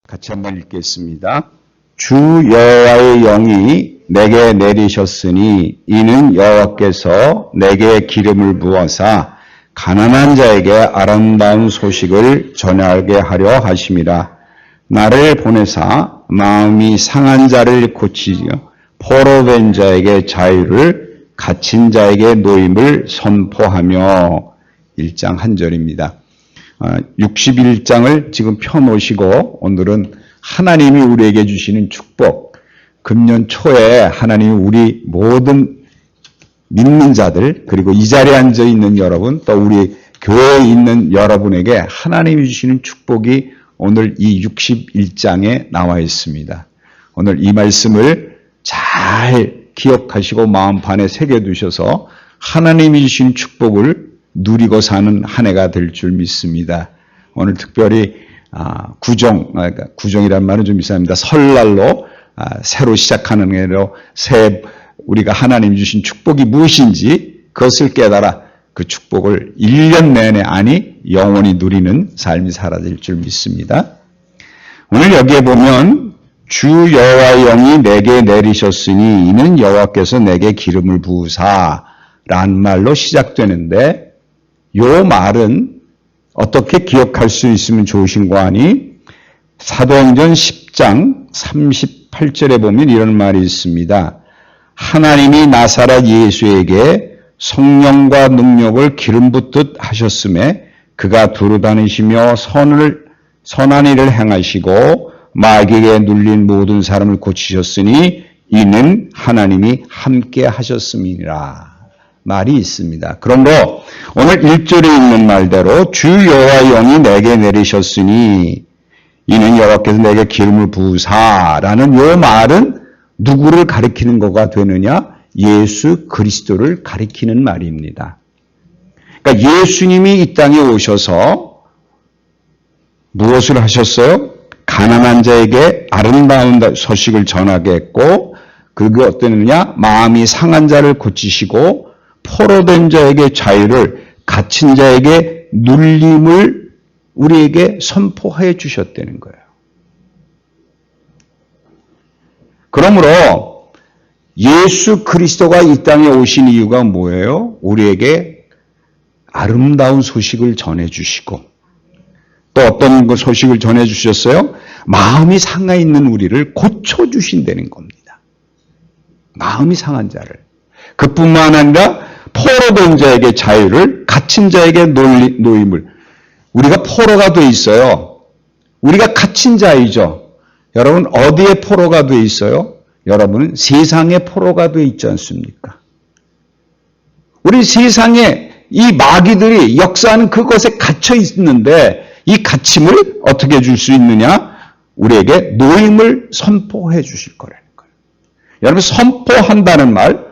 같이 한번 읽겠습니다. 주 여호와의 영이 내게 내리셨으니 이는 여호와께서 내게 기름을 부어사 가난한 자에게 아름다운 소식을 전하게 하려 하심이라. 나를 보내사 마음이 상한 자를 고치며 포로된 자에게 자유를, 갇힌 자에게 노임을 선포하며. 1장 1절입니다. 61장을 지금 펴놓으시고 오늘은 하나님이 우리에게 주시는 축복, 금년 초에 하나님이 우리 모든 믿는 자들, 그리고 이 자리에 앉아 있는 여러분, 또 우리 교회에 있는 여러분에게 하나님이 주시는 축복이 오늘 이 61장에 나와 있습니다. 오늘 이 말씀을 잘 기억하시고 마음판에 새겨두셔서 하나님이 주신 축복을 누리고 사는 한 해가 될 줄 믿습니다. 오늘 특별히 구정이란 말은 좀 이상합니다. 설날로 새로 시작하는 해로 우리가 하나님 주신 축복이 무엇인지 그것을 깨달아 그 축복을 1년 내내 영원히 누리는 삶이 살아질 줄 믿습니다. 오늘 여기에 보면 주 여호와의 영이 내게 내리셨으니 이는 여호와께서 내게 기름을 부으사라는 말로 시작되는데, 이 말은 어떻게 기억할 수 있으면 좋으신가 하니 사도행전 10장 38절에 보면 이런 말이 있습니다. 하나님이 나사렛 예수에게 성령과 능력을 기름 붓듯 하셨음에 그가 두루다니시며 선한 일을 행하시고 마귀에게 눌린 모든 사람을 고치셨으니 이는 하나님이 함께 하셨음이니라 말이 있습니다. 그러므로 오늘 1절에 있는 말대로 주 여호와의 영이 내게 내리셨으니 이는 여호와께서 내게 기름을 부으사라는 이 말은 누구를 가리키는 거가 되느냐? 예수 그리스도를 가리키는 말입니다. 그러니까 예수님이 이 땅에 오셔서 무엇을 하셨어요? 가난한 자에게 아름다운 소식을 전하게 했고, 그게 어떠느냐? 마음이 상한 자를 고치시고 포로된 자에게 자유를, 갇힌 자에게 눌림을 우리에게 선포해 주셨다는 거예요. 그러므로 예수 그리스도가 이 땅에 오신 이유가 뭐예요? 우리에게 아름다운 소식을 전해주시고, 또 어떤 소식을 전해주셨어요? 마음이 상해 있는 우리를 고쳐주신다는 겁니다. 마음이 상한 자를. 그뿐만 아니라 포로된 자에게 자유를, 갇힌 자에게 노임을. 우리가 포로가 돼 있어요. 우리가 갇힌 자이죠. 여러분 어디에 포로가 돼 있어요? 여러분은 세상에 포로가 돼 있지 않습니까? 우리 세상에 이 마귀들이 역사하는 그것에 갇혀 있는데 이 갇힘을 어떻게 줄 수 있느냐? 우리에게 노임을 선포해 주실 거라는 거예요. 여러분 선포한다는 말,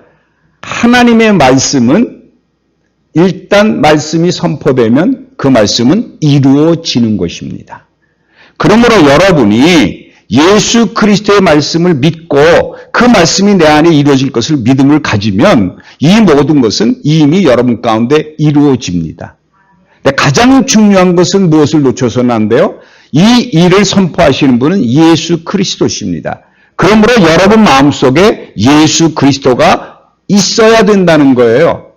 하나님의 말씀은 일단 말씀이 선포되면 그 말씀은 이루어지는 것입니다. 그러므로 여러분이 예수 그리스도의 말씀을 믿고 그 말씀이 내 안에 이루어질 것을 믿음을 가지면 이 모든 것은 이미 여러분 가운데 이루어집니다. 가장 중요한 것은 무엇을 놓쳐서는 안 돼요? 이 일을 선포하시는 분은 예수 그리스도십니다. 그러므로 여러분 마음속에 예수 그리스도가 있어야 된다는 거예요.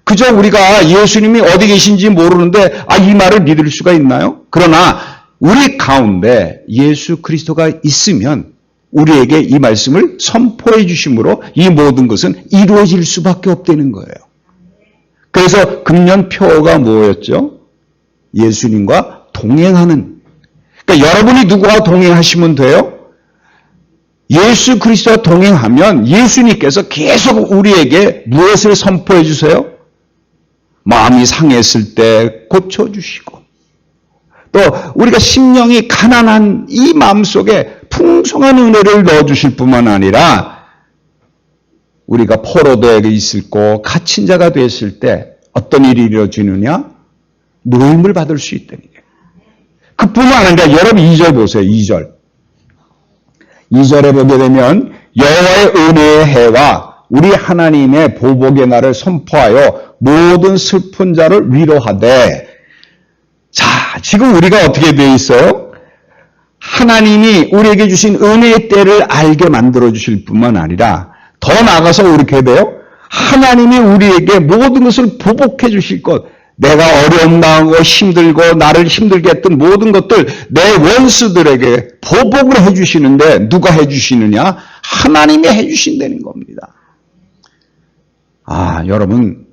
그저 우리가 예수님이 어디 계신지 모르는데 이 말을 믿을 수가 있나요? 그러나 우리 가운데 예수 그리스도가 있으면 우리에게 이 말씀을 선포해 주심으로 이 모든 것은 이루어질 수밖에 없다는 거예요. 그래서 금년 표어가 뭐였죠? 예수님과 동행하는. 그러니까 여러분이 누구와 동행하시면 돼요? 예수 그리스도와 동행하면 예수님께서 계속 우리에게 무엇을 선포해 주세요? 마음이 상했을 때 고쳐주시고, 또 우리가 심령이 가난한 이 마음속에 풍성한 은혜를 넣어주실 뿐만 아니라 우리가 포로되어 있고 갇힌 자가 됐을 때 어떤 일이 이루어지느냐? 노임을 받을 수 있다는 거예요. 그뿐만 아니라 여러분 2절 보세요. 2절에 보게 되면 여호와의 은혜의 해와 우리 하나님의 보복의 날을 선포하여 모든 슬픈 자를 위로하되. 자, 지금 우리가 어떻게 되어 있어요? 하나님이 우리에게 주신 은혜의 때를 알게 만들어 주실 뿐만 아니라 더 나아가서 이렇게 돼요. 하나님이 우리에게 모든 것을 보복해 주실 것, 내가 어려움 당하고 힘들고 나를 힘들게 했던 모든 것들 내 원수들에게 보복을 해 주시는데 누가 해 주시느냐? 하나님이 해 주신다는 겁니다. 여러분,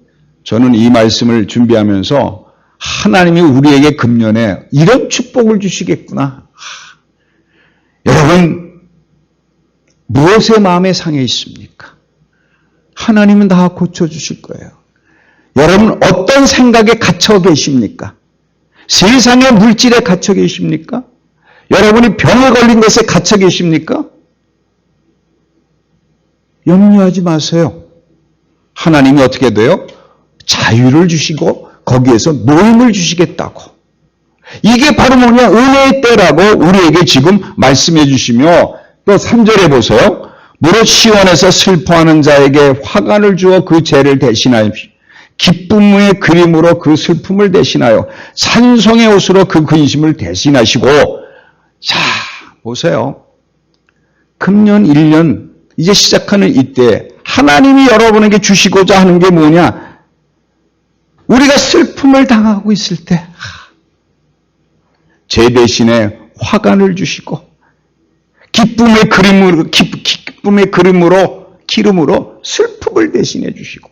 저는 이 말씀을 준비하면서 하나님이 우리에게 금년에 이런 축복을 주시겠구나. 여러분, 무엇에 마음에 상해 있습니까? 하나님은 다 고쳐주실 거예요. 여러분, 어떤 생각에 갇혀 계십니까? 세상의 물질에 갇혀 계십니까? 여러분이 병에 걸린 것에 갇혀 계십니까? 염려하지 마세요. 하나님이 어떻게 돼요? 자유를 주시고 거기에서 노임을 주시겠다고. 이게 바로 뭐냐? 은혜의 때라고 우리에게 지금 말씀해 주시며 또 3절에 보세요. 무릇 시온에서 슬퍼하는 자에게 화관을 주어 그 죄를 대신하십시오. 기쁨의 그림으로 그 슬픔을 대신하여 찬송의 옷으로 그 근심을 대신하시고. 자, 보세요. 금년 1년 이제 시작하는 이때 하나님이 여러분에게 주시고자 하는 게 뭐냐? 우리가 슬픔을 당하고 있을 때 죄 대신에 화관을 주시고 기쁨의 기름으로 슬픔을 대신해 주시고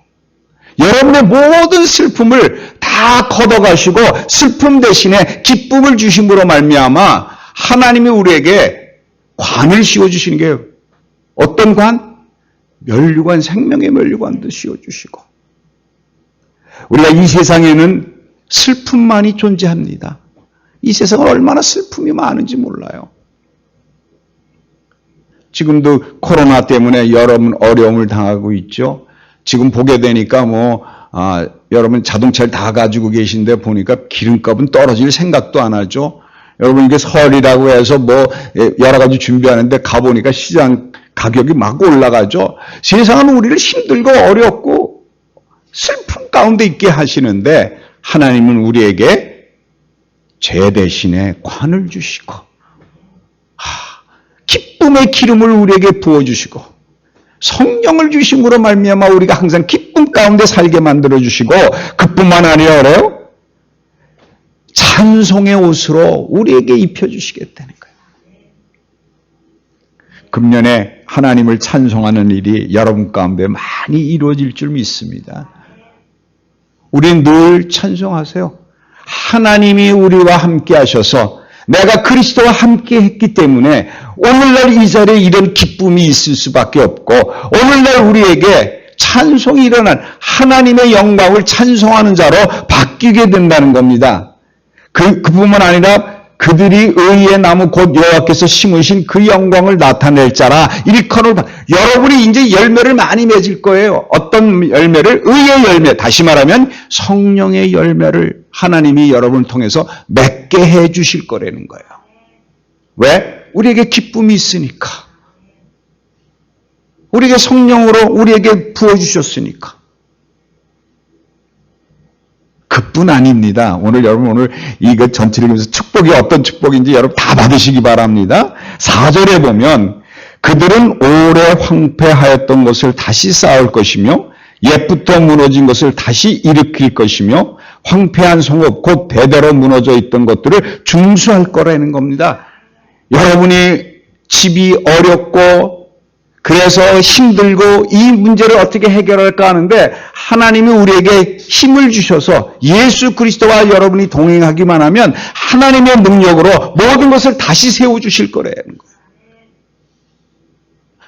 여러분의 모든 슬픔을 다 걷어가시고 슬픔 대신에 기쁨을 주심으로 말미암아 하나님이 우리에게 관을 씌워주시는 게 어떤 관? 면류관, 생명의 면류관도 씌워주시고 우리가 이 세상에는 슬픔만이 존재합니다. 이 세상은 얼마나 슬픔이 많은지 몰라요. 지금도 코로나 때문에 여러분 어려움을 당하고 있죠. 지금 보게 되니까 여러분 자동차를 다 가지고 계신데 보니까 기름값은 떨어질 생각도 안 하죠. 여러분 이게 설이라고 해서 여러 가지 준비하는데 가보니까 시장 가격이 막 올라가죠. 세상은 우리를 힘들고 어렵고 슬픔 가운데 있게 하시는데 하나님은 우리에게 죄 대신에 관을 주시고 기쁨의 기름을 우리에게 부어주시고 성령을 주심으로 말미암아 우리가 항상 기쁨 가운데 살게 만들어주시고 그뿐만 아니라 그래요. 찬송의 옷으로 우리에게 입혀주시겠다는 거예요. 금년에 하나님을 찬송하는 일이 여러분 가운데 많이 이루어질 줄 믿습니다. 우리는 늘 찬송하세요. 하나님이 우리와 함께 하셔서 내가 그리스도와 함께 했기 때문에 오늘날 이 자리에 이런 기쁨이 있을 수밖에 없고 오늘날 우리에게 찬송이 일어난 하나님의 영광을 찬송하는 자로 바뀌게 된다는 겁니다. 그뿐만 아니라 그들이 의의 나무 곧 여호와께서 심으신 그 영광을 나타낼 자라 일컬을 여러분이 이제 열매를 많이 맺을 거예요. 어떤 열매를? 의의 열매. 다시 말하면 성령의 열매를 하나님이 여러분을 통해서 맺게 해 주실 거라는 거예요. 왜? 우리에게 기쁨이 있으니까. 우리에게 성령으로 우리에게 부어주셨으니까. 그뿐 아닙니다. 오늘 이거 전체를 보면서 축복이 어떤 축복인지 여러분 다 받으시기 바랍니다. 4절에 보면 그들은 오래 황폐하였던 것을 다시 쌓을 것이며 옛부터 무너진 것을 다시 일으킬 것이며 황폐한 성읍 곧 대대로 무너져 있던 것들을 중수할 거라는 겁니다. 여러분이 집이 어렵고 그래서 힘들고 이 문제를 어떻게 해결할까 하는데 하나님이 우리에게 힘을 주셔서 예수 그리스도와 여러분이 동행하기만 하면 하나님의 능력으로 모든 것을 다시 세워주실 거라는 거예요.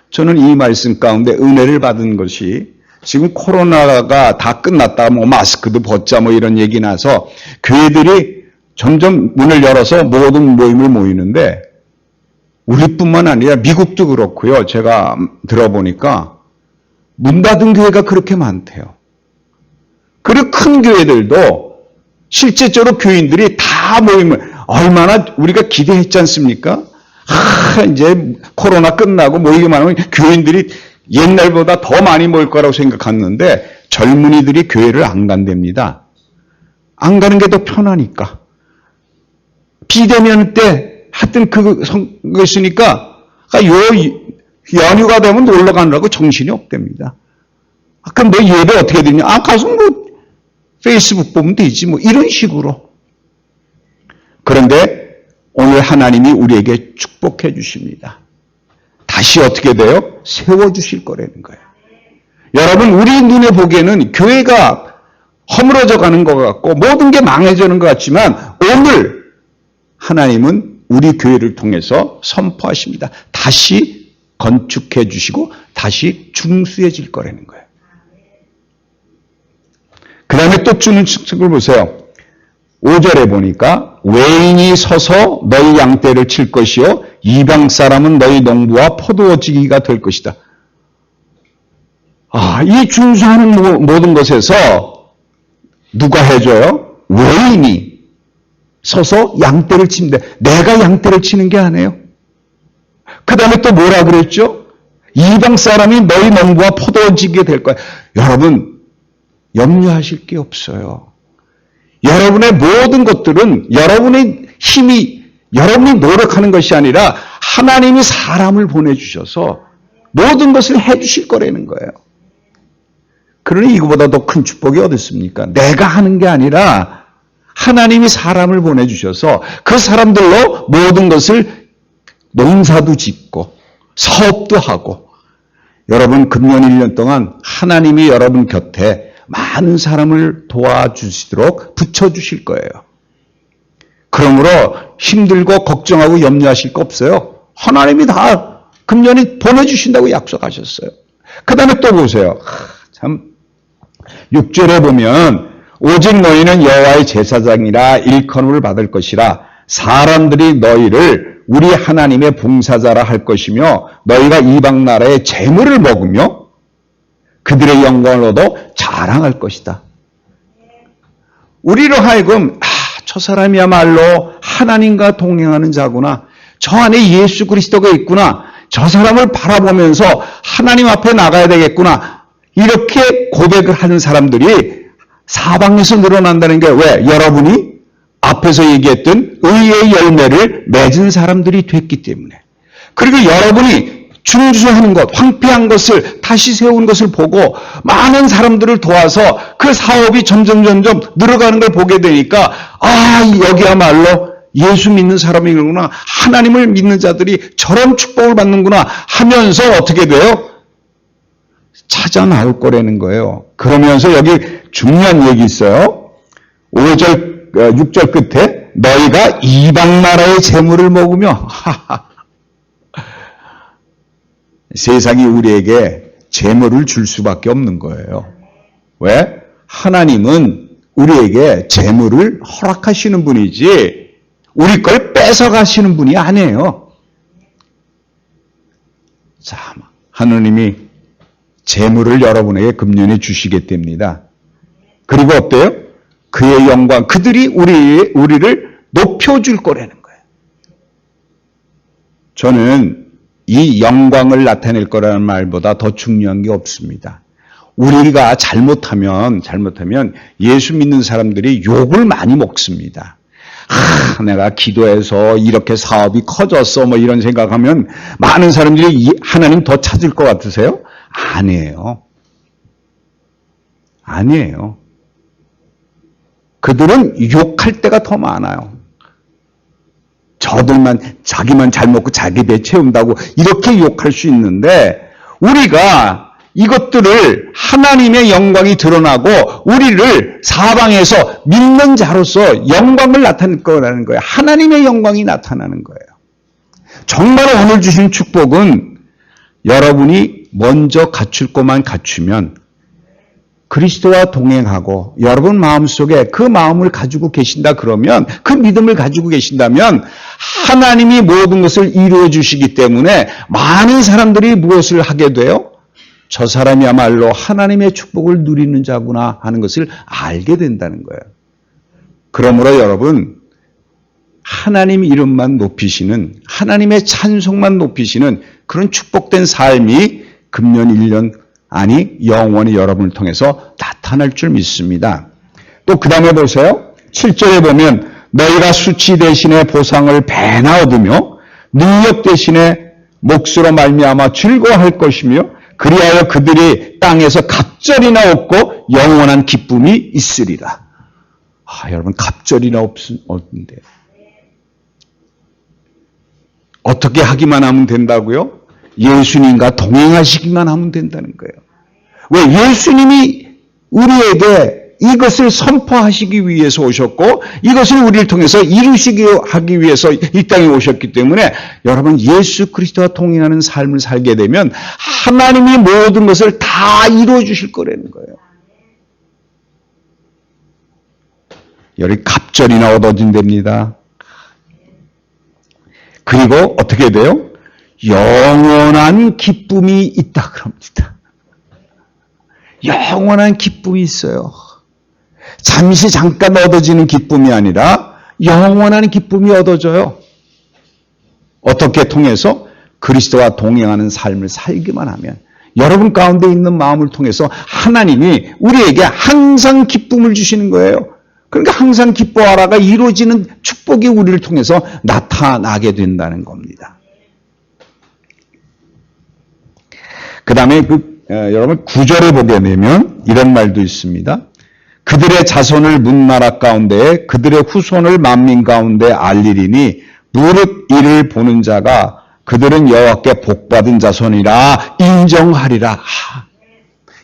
저는 이 말씀 가운데 은혜를 받은 것이 지금 코로나가 다 끝났다 마스크도 벗자 이런 얘기 나서 교회들이 점점 문을 열어서 모든 모임을 모이는데 우리뿐만 아니라 미국도 그렇고요. 제가 들어보니까 문 닫은 교회가 그렇게 많대요. 그리고 큰 교회들도 실제적으로 교인들이 다 모이면 얼마나 우리가 기대했지 않습니까? 이제 코로나 끝나고 모이기만 하면 교인들이 옛날보다 더 많이 모일 거라고 생각했는데 젊은이들이 교회를 안 간답니다. 안 가는 게 더 편하니까. 비대면 때 하여튼 그거 있으니까 요 연휴가 되면 놀러 가느라고 정신이 없답니다. 그럼 너 예배 어떻게 되냐? 가서 뭐 페이스북 보면 되지 뭐 이런 식으로. 그런데 오늘 하나님이 우리에게 축복해 주십니다. 다시 어떻게 돼요? 세워주실 거라는 거예요. 여러분, 우리 눈에 보기에는 교회가 허물어져 가는 것 같고 모든 게 망해지는 것 같지만 오늘 하나님은 우리 교회를 통해서 선포하십니다. 다시 건축해 주시고 다시 중수해질 거라는 거예요. 그 다음에 또 주는 축복을 보세요. 5절에 보니까 외인이 서서 너희 양떼를 칠 것이요 이방 사람은 너희 농부와 포도지기가 될 것이다. 이 중수하는 모든 것에서 누가 해줘요? 외인이 서서 양떼를 치는데 내가 양떼를 치는 게 아니에요. 그 다음에 또 뭐라 그랬죠? 이방 사람이 너희 농부와 포도지기가 될 거야. 여러분 염려하실 게 없어요. 여러분의 모든 것들은 여러분의 힘이 여러분이 노력하는 것이 아니라 하나님이 사람을 보내주셔서 모든 것을 해주실 거라는 거예요. 그러니 이거보다 더 큰 축복이 어디 있습니까? 내가 하는 게 아니라 하나님이 사람을 보내주셔서 그 사람들로 모든 것을 농사도 짓고 사업도 하고 여러분 금년 1년 동안 하나님이 여러분 곁에 많은 사람을 도와주시도록 붙여주실 거예요. 그러므로 힘들고 걱정하고 염려하실 거 없어요. 하나님이 다 금년에 보내주신다고 약속하셨어요. 그 다음에 또 보세요. 참 6절에 보면 오직 너희는 여호와의 제사장이라 일컬음을 받을 것이라 사람들이 너희를 우리 하나님의 봉사자라 할 것이며 너희가 이방 나라의 재물을 먹으며 그들의 영광을 얻어 자랑할 것이다. 우리로 하여금 저 사람이야말로 하나님과 동행하는 자구나. 저 안에 예수 그리스도가 있구나. 저 사람을 바라보면서 하나님 앞에 나가야 되겠구나. 이렇게 고백을 하는 사람들이 사방에서 늘어난다는 게 왜? 여러분이 앞에서 얘기했던 의의 열매를 맺은 사람들이 됐기 때문에. 그리고 여러분이 중수하는 것, 황폐한 것을 다시 세운 것을 보고 많은 사람들을 도와서 그 사업이 점점 늘어가는 걸 보게 되니까 여기야말로 예수 믿는 사람이구나. 하나님을 믿는 자들이 저런 축복을 받는구나 하면서 어떻게 돼요? 찾아 나올 거라는 거예요. 그러면서 여기 중요한 얘기 있어요. 6절 끝에 너희가 이방 나라의 재물을 먹으며 세상이 우리에게 재물을 줄 수밖에 없는 거예요. 왜? 하나님은 우리에게 재물을 허락하시는 분이지 우리 걸 뺏어가시는 분이 아니에요. 자, 하나님이 재물을 여러분에게 금년에 주시게 됩니다. 그리고 어때요? 그의 영광, 그들이 우리를 높여줄 거라는 거예요. 저는 이 영광을 나타낼 거라는 말보다 더 중요한 게 없습니다. 우리가 잘못하면 예수 믿는 사람들이 욕을 많이 먹습니다. 내가 기도해서 이렇게 사업이 커졌어 뭐 이런 생각하면 많은 사람들이 하나님 더 찾을 것 같으세요? 아니에요. 그들은 욕할 때가 더 많아요. 저들만 자기만 잘 먹고 자기 배 채운다고 이렇게 욕할 수 있는데 우리가 이것들을 하나님의 영광이 드러나고 우리를 사방에서 믿는 자로서 영광을 나타낼 거라는 거예요. 하나님의 영광이 나타나는 거예요. 정말 오늘 주신 축복은 여러분이 먼저 갖출 것만 갖추면 그리스도와 동행하고 여러분 마음속에 그 마음을 가지고 계신다 그러면 그 믿음을 가지고 계신다면 하나님이 모든 것을 이루어 주시기 때문에 많은 사람들이 무엇을 하게 돼요? 저 사람이야말로 하나님의 축복을 누리는 자구나 하는 것을 알게 된다는 거예요. 그러므로 여러분 하나님 이름만 높이시는 하나님의 찬송만 높이시는 그런 축복된 삶이 금년 1년 아니 영원히 여러분을 통해서 나타날 줄 믿습니다. 또 그 다음에 보세요. 7절에 보면 너희가 수치 대신에 보상을 배나 얻으며 능력 대신에 몫으로 말미암아 즐거워할 것이며 그리하여 그들이 땅에서 갑절이나 얻고 영원한 기쁨이 있으리라. 여러분 갑절이나 얻는데 어떻게 하기만 하면 된다고요? 예수님과 동행하시기만 하면 된다는 거예요. 왜? 예수님이 우리에게 이것을 선포하시기 위해서 오셨고 이것을 우리를 통해서 이루시기 하기 위해서 이 땅에 오셨기 때문에 여러분 예수 그리스도와 동행하는 삶을 살게 되면 하나님이 모든 것을 다 이루어 주실 거라는 거예요. 여기 갑절이나 얻어진답니다. 그리고 어떻게 돼요? 영원한 기쁨이 있다 그럽니다. 영원한 기쁨이 있어요. 잠시 잠깐 얻어지는 기쁨이 아니라 영원한 기쁨이 얻어져요. 어떻게 통해서? 그리스도와 동행하는 삶을 살기만 하면 여러분 가운데 있는 마음을 통해서 하나님이 우리에게 항상 기쁨을 주시는 거예요. 그러니까 항상 기뻐하라가 이루어지는 축복이 우리를 통해서 나타나게 된다는 겁니다. 그 다음에 여러분 9절에 보게 되면 이런 말도 있습니다. 그들의 자손을 문나라 가운데 그들의 후손을 만민 가운데 알리리니 무릇 이를 보는 자가 그들은 여호와께 복받은 자손이라 인정하리라.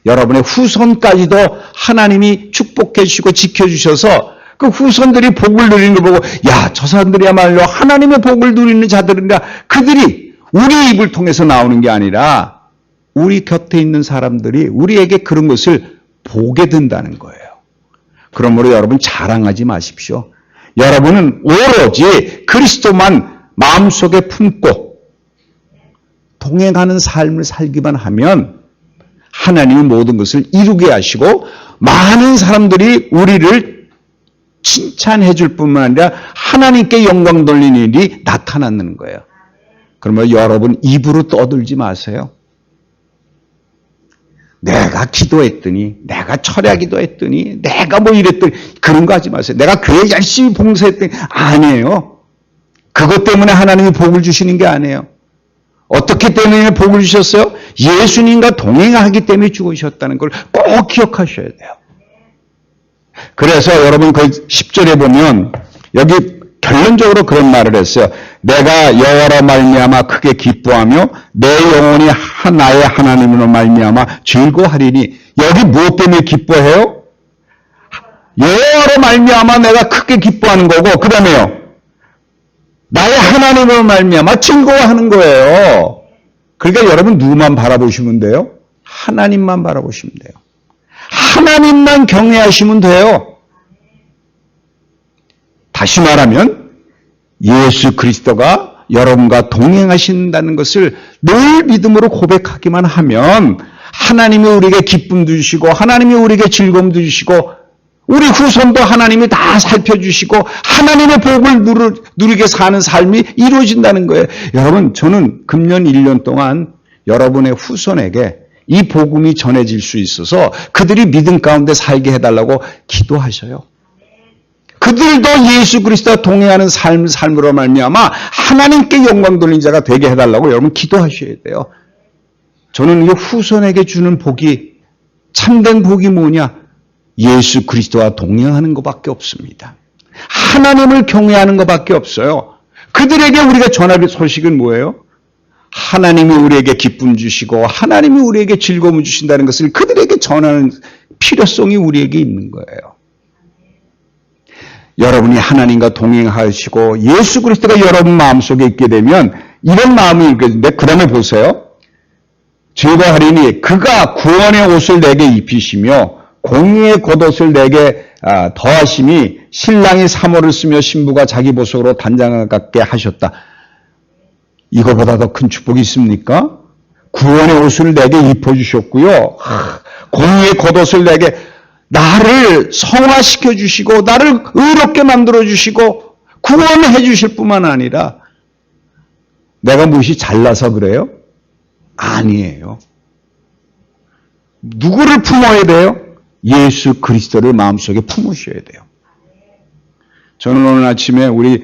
여러분의 후손까지도 하나님이 축복해 주시고 지켜주셔서 그 후손들이 복을 누리는 걸 보고 저 사람들이야말로 하나님의 복을 누리는 자들인가. 그들이 우리 입을 통해서 나오는 게 아니라 우리 곁에 있는 사람들이 우리에게 그런 것을 보게 된다는 거예요. 그러므로 여러분 자랑하지 마십시오. 여러분은 오로지 그리스도만 마음속에 품고 동행하는 삶을 살기만 하면 하나님이 모든 것을 이루게 하시고 많은 사람들이 우리를 칭찬해 줄 뿐만 아니라 하나님께 영광 돌리는 일이 나타나는 거예요. 그러면 여러분 입으로 떠들지 마세요. 내가 기도했더니, 내가 철야기도 했더니, 내가 뭐 이랬더니 그런 거 하지 마세요. 내가 교회 열심히 봉사했더니 아니에요. 그것 때문에 하나님이 복을 주시는 게 아니에요. 어떻게 때문에 복을 주셨어요? 예수님과 동행하기 때문에 주셨다는 걸 꼭 기억하셔야 돼요. 그래서 여러분 그 10절에 보면 여기 결론적으로 그런 말을 했어요. 내가 여호와로 말미암아 크게 기뻐하며 내 영혼이 나의 하나님으로 말미암아 즐거워하리니. 여기 무엇 때문에 기뻐해요? 여호와로 말미암아 내가 크게 기뻐하는 거고 그 다음에요. 나의 하나님으로 말미암아 즐거워하는 거예요. 그러니까 여러분 누구만 바라보시면 돼요? 하나님만 바라보시면 돼요. 하나님만 경외하시면 돼요. 다시 말하면 예수 그리스도가 여러분과 동행하신다는 것을 늘 믿음으로 고백하기만 하면 하나님이 우리에게 기쁨도 주시고 하나님이 우리에게 즐거움도 주시고 우리 후손도 하나님이 다 살펴주시고 하나님의 복을 누리게 사는 삶이 이루어진다는 거예요. 여러분 저는 금년 1년 동안 여러분의 후손에게 이 복음이 전해질 수 있어서 그들이 믿음 가운데 살게 해달라고 기도하셔요. 그들도 예수 그리스도와 동행하는 삶으로 말미암아 하나님께 영광 돌린 자가 되게 해달라고 여러분 기도하셔야 돼요. 저는 이 후손에게 주는 복이 참된 복이 뭐냐? 예수 그리스도와 동행하는 것밖에 없습니다. 하나님을 경외하는 것밖에 없어요. 그들에게 우리가 전할 소식은 뭐예요? 하나님이 우리에게 기쁨 주시고 하나님이 우리에게 즐거움을 주신다는 것을 그들에게 전하는 필요성이 우리에게 있는 거예요. 여러분이 하나님과 동행하시고 예수 그리스도가 여러분 마음속에 있게 되면 이런 마음이 있거든요. 그 다음에 보세요. 즐거워하리니 그가 구원의 옷을 내게 입히시며 공의의 겉옷을 내게 더하심이 신랑이 사모를 쓰며 신부가 자기 보석으로 단장을 갖게 하셨다. 이거보다 더 큰 축복이 있습니까? 구원의 옷을 내게 입혀주셨고요. 공의의 겉옷을 내게 나를 성화시켜 주시고 나를 의롭게 만들어 주시고 구원해 주실 뿐만 아니라 내가 무엇이 잘나서 그래요? 아니에요. 누구를 품어야 돼요? 예수 그리스도를 마음속에 품으셔야 돼요. 저는 오늘 아침에 우리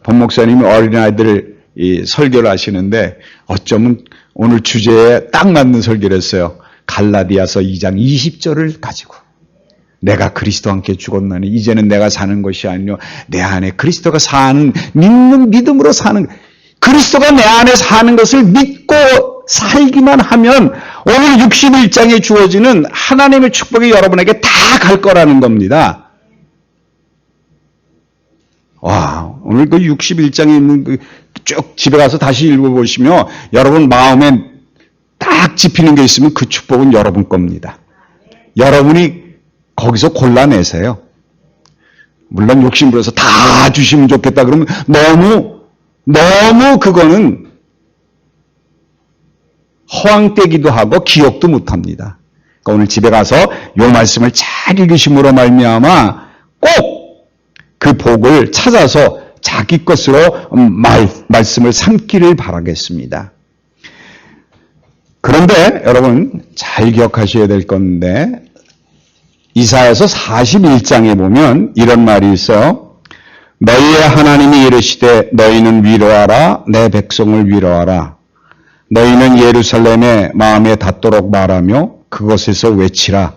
본 목사님이 어린아이들 설교를 하시는데 어쩌면 오늘 주제에 딱 맞는 설교를 했어요. 갈라디아서 2장 20절을 가지고 내가 그리스도와 함께 죽었나니 이제는 내가 사는 것이 아니요 내 안에 그리스도가 사는 믿는 믿음으로 사는 그리스도가 내 안에 사는 것을 믿고 살기만 하면 오늘 61장에 주어지는 하나님의 축복이 여러분에게 다 갈 거라는 겁니다. 와, 오늘 그 61장에 있는 쭉 집에 가서 다시 읽어보시면 여러분 마음에 딱 집히는 게 있으면 그 축복은 여러분 겁니다. 여러분이 거기서 골라내세요. 물론 욕심부려서 다 주시면 좋겠다 그러면 너무 그거는 허황되기도 하고 기억도 못합니다. 그러니까 오늘 집에 가서 이 말씀을 잘 읽으심으로 말미암아 꼭 그 복을 찾아서 자기 것으로 말씀을 삼기를 바라겠습니다. 그런데 여러분 잘 기억하셔야 될 건데 이사야서 41장에 보면 이런 말이 있어요. 너희의 하나님이 이르시되 너희는 위로하라 내 백성을 위로하라. 너희는 예루살렘에 마음에 닿도록 말하며 그곳에서 외치라.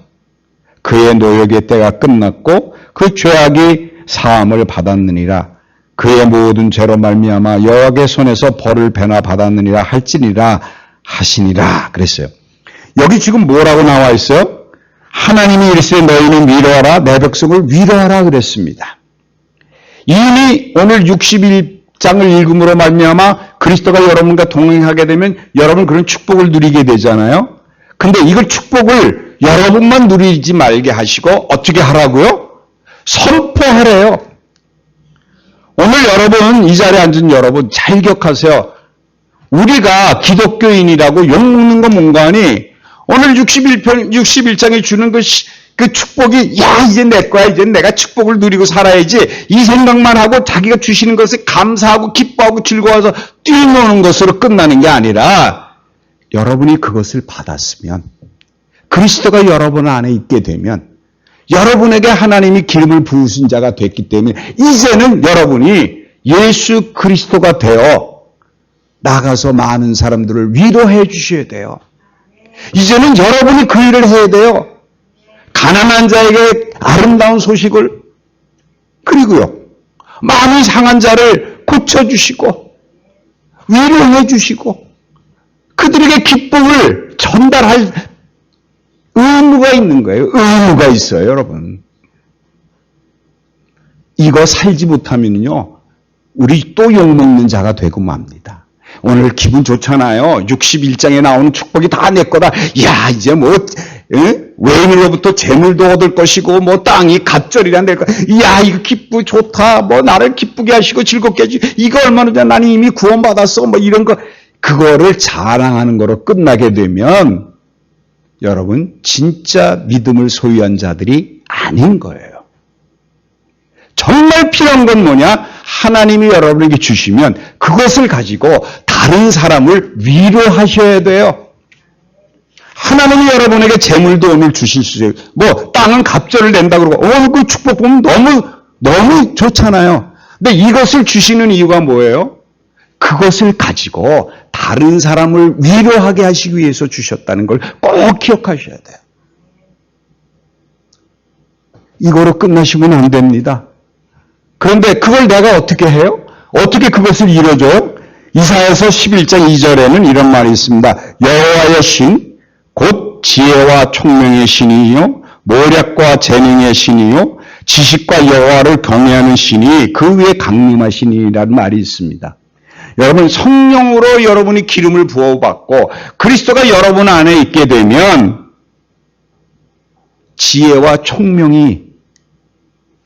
그의 노역의 때가 끝났고 그 죄악이 사함을 받았느니라. 그의 모든 죄로 말미암아 여호와의 손에서 벌을 배나 받았느니라 할지니라 하시니라 그랬어요. 여기 지금 뭐라고 나와 있어요? 하나님이 이르시되 너희는 위로하라 내 백성을 위로하라 그랬습니다. 이미 오늘 61장을 읽음으로 말미암아 그리스도가 여러분과 동행하게 되면 여러분 그런 축복을 누리게 되잖아요. 근데 이걸 축복을 여러분만 누리지 말게 하시고 어떻게 하라고요? 선포하래요. 오늘 여러분 이 자리에 앉은 여러분 잘 기억하세요. 우리가 기독교인이라고 욕먹는 건 뭔가니 오늘 61장에 주는 그 축복이 야 이제 내 거야 이제 내가 축복을 누리고 살아야지 이 생각만 하고 자기가 주시는 것을 감사하고 기뻐하고 즐거워서 뛰노는 것으로 끝나는 게 아니라 여러분이 그것을 받았으면 그리스도가 여러분 안에 있게 되면 여러분에게 하나님이 기름을 부으신 자가 됐기 때문에 이제는 여러분이 예수 그리스도가 되어 나가서 많은 사람들을 위로해 주셔야 돼요. 이제는 여러분이 그 일을 해야 돼요. 가난한 자에게 아름다운 소식을 그리고요. 많은 상한 자를 고쳐주시고 위로해 주시고 그들에게 기쁨을 전달할 의무가 있는 거예요. 의무가 있어요, 여러분. 이거 살지 못하면요, 우리 또 욕먹는 자가 되고 맙니다. 오늘 기분 좋잖아요. 61장에 나오는 축복이 다 내 거다. 야, 이제 뭐, 외인으로부터 재물도 얻을 것이고, 뭐 땅이 갑절이란 될 거. 야, 이거 기쁘 좋다. 뭐 나를 기쁘게 하시고 즐겁게 해주시고, 이거 얼마나 전에 나는 이미 구원받았어. 뭐 이런 거. 그거를 자랑하는 거로 끝나게 되면, 여러분, 진짜 믿음을 소유한 자들이 아닌 거예요. 정말 필요한 건 뭐냐? 하나님이 여러분에게 주시면 그것을 가지고 다른 사람을 위로하셔야 돼요. 하나님이 여러분에게 재물도 오늘 주실 수 있어요. 뭐 땅은 갑절을 낸다 그러고 그 축복 보면 너무 좋잖아요. 근데 이것을 주시는 이유가 뭐예요? 그것을 가지고 다른 사람을 위로하게 하시기 위해서 주셨다는 걸 꼭 기억하셔야 돼요. 이거로 끝나시면 안 됩니다. 그런데 그걸 내가 어떻게 해요? 어떻게 그것을 이루어줘요? 이사야서 11장 2절에는 이런 말이 있습니다. 여호와의 신, 곧 지혜와 총명의 신이요 모략과 재능의 신이요 지식과 여호와를 경외하는 신이 그 위에 강림하시니라는 말이 있습니다. 여러분 성령으로 여러분이 기름을 부어받고 그리스도가 여러분 안에 있게 되면 지혜와 총명이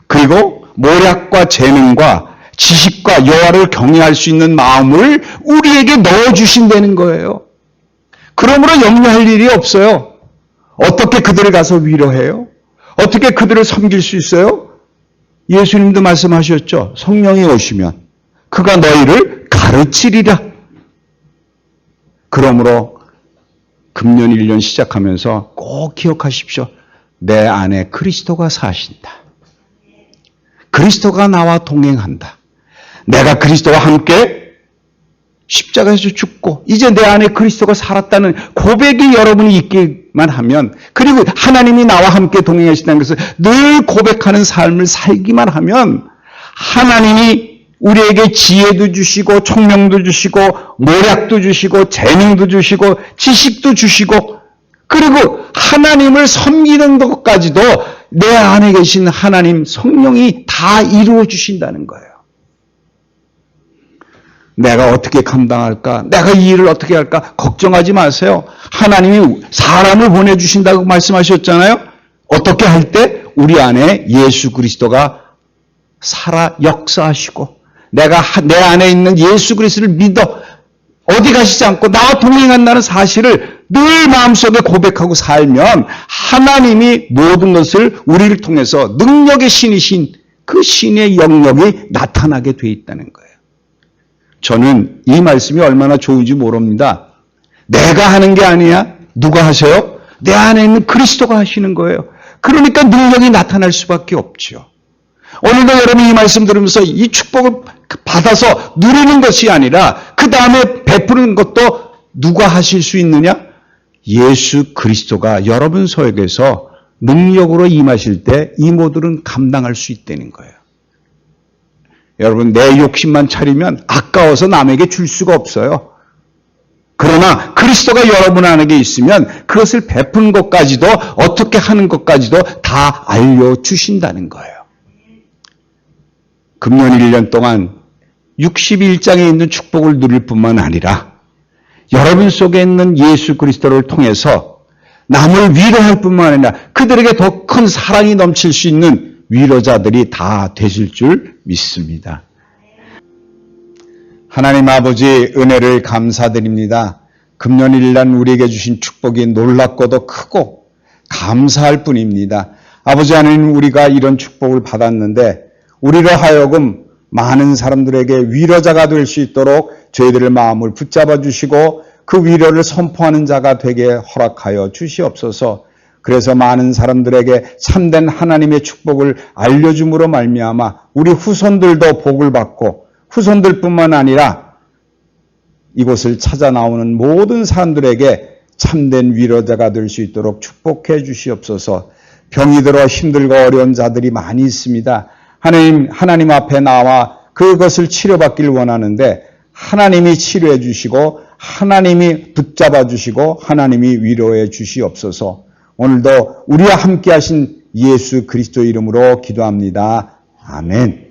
그리고 모략과 재능과 지식과 여호와를 경외할 수 있는 마음을 우리에게 넣어주신다는 거예요. 그러므로 염려할 일이 없어요. 어떻게 그들을 가서 위로해요? 어떻게 그들을 섬길 수 있어요? 예수님도 말씀하셨죠. 성령이 오시면 그가 너희를 가르치리라. 그러므로 금년 1년 시작하면서 꼭 기억하십시오. 내 안에 그리스도가 사신다. 그리스도가 나와 동행한다. 내가 그리스도와 함께 십자가에서 죽고 이제 내 안에 그리스도가 살았다는 고백이 여러분이 있기만 하면, 그리고 하나님이 나와 함께 동행하신다는 것을 늘 고백하는 삶을 살기만 하면, 하나님이 우리에게 지혜도 주시고 총명도 주시고 모략도 주시고 재능도 주시고 지식도 주시고, 그리고 하나님을 섬기는 것까지도 내 안에 계신 하나님 성령이 다 이루어 주신다는 거예요. 내가 어떻게 감당할까? 내가 이 일을 어떻게 할까? 걱정하지 마세요. 하나님이 사람을 보내주신다고 말씀하셨잖아요. 어떻게 할 때? 우리 안에 예수 그리스도가 살아 역사하시고, 내가 내 안에 있는 예수 그리스도를 믿어 어디 가시지 않고 나와 동행한다는 사실을 늘 마음속에 고백하고 살면, 하나님이 모든 것을 우리를 통해서 능력의 신이신 그 신의 영역이 나타나게 돼 있다는 거예요. 저는 이 말씀이 얼마나 좋은지 모릅니다. 내가 하는 게 아니야. 누가 하세요? 내 안에 있는 그리스도가 하시는 거예요. 그러니까 능력이 나타날 수밖에 없죠. 오늘도 여러분이 이 말씀 들으면서 이 축복을 받아서 누리는 것이 아니라 그 다음에 베푸는 것도 누가 하실 수 있느냐? 예수 그리스도가 여러분 속에서 능력으로 임하실 때 이 모두는 감당할 수 있다는 거예요. 여러분, 내 욕심만 차리면 아까워서 남에게 줄 수가 없어요. 그러나 그리스도가 여러분 안에 있으면 그것을 베푸는 것까지도, 어떻게 하는 것까지도 다 알려주신다는 거예요. 금년 1년 동안 61장에 있는 축복을 누릴 뿐만 아니라 여러분 속에 있는 예수 그리스도를 통해서 남을 위로할 뿐만 아니라 그들에게 더 큰 사랑이 넘칠 수 있는 위로자들이 다 되실 줄 믿습니다. 하나님 아버지, 은혜를 감사드립니다. 금년 1년 우리에게 주신 축복이 놀랍고도 크고 감사할 뿐입니다. 아버지 하나님, 우리가 이런 축복을 받았는데 우리로 하여금 많은 사람들에게 위로자가 될 수 있도록 저희들의 마음을 붙잡아 주시고 그 위로를 선포하는 자가 되게 허락하여 주시옵소서. 그래서 많은 사람들에게 참된 하나님의 축복을 알려줌으로 말미암아 우리 후손들도 복을 받고, 후손들뿐만 아니라 이곳을 찾아 나오는 모든 사람들에게 참된 위로자가 될 수 있도록 축복해 주시옵소서. 병이 들어 힘들고 어려운 자들이 많이 있습니다. 하나님 앞에 나와 그것을 치료받길 원하는데 하나님이 치료해 주시고 하나님이 붙잡아 주시고 하나님이 위로해 주시옵소서. 오늘도 우리와 함께 하신 예수 그리스도 이름으로 기도합니다. 아멘.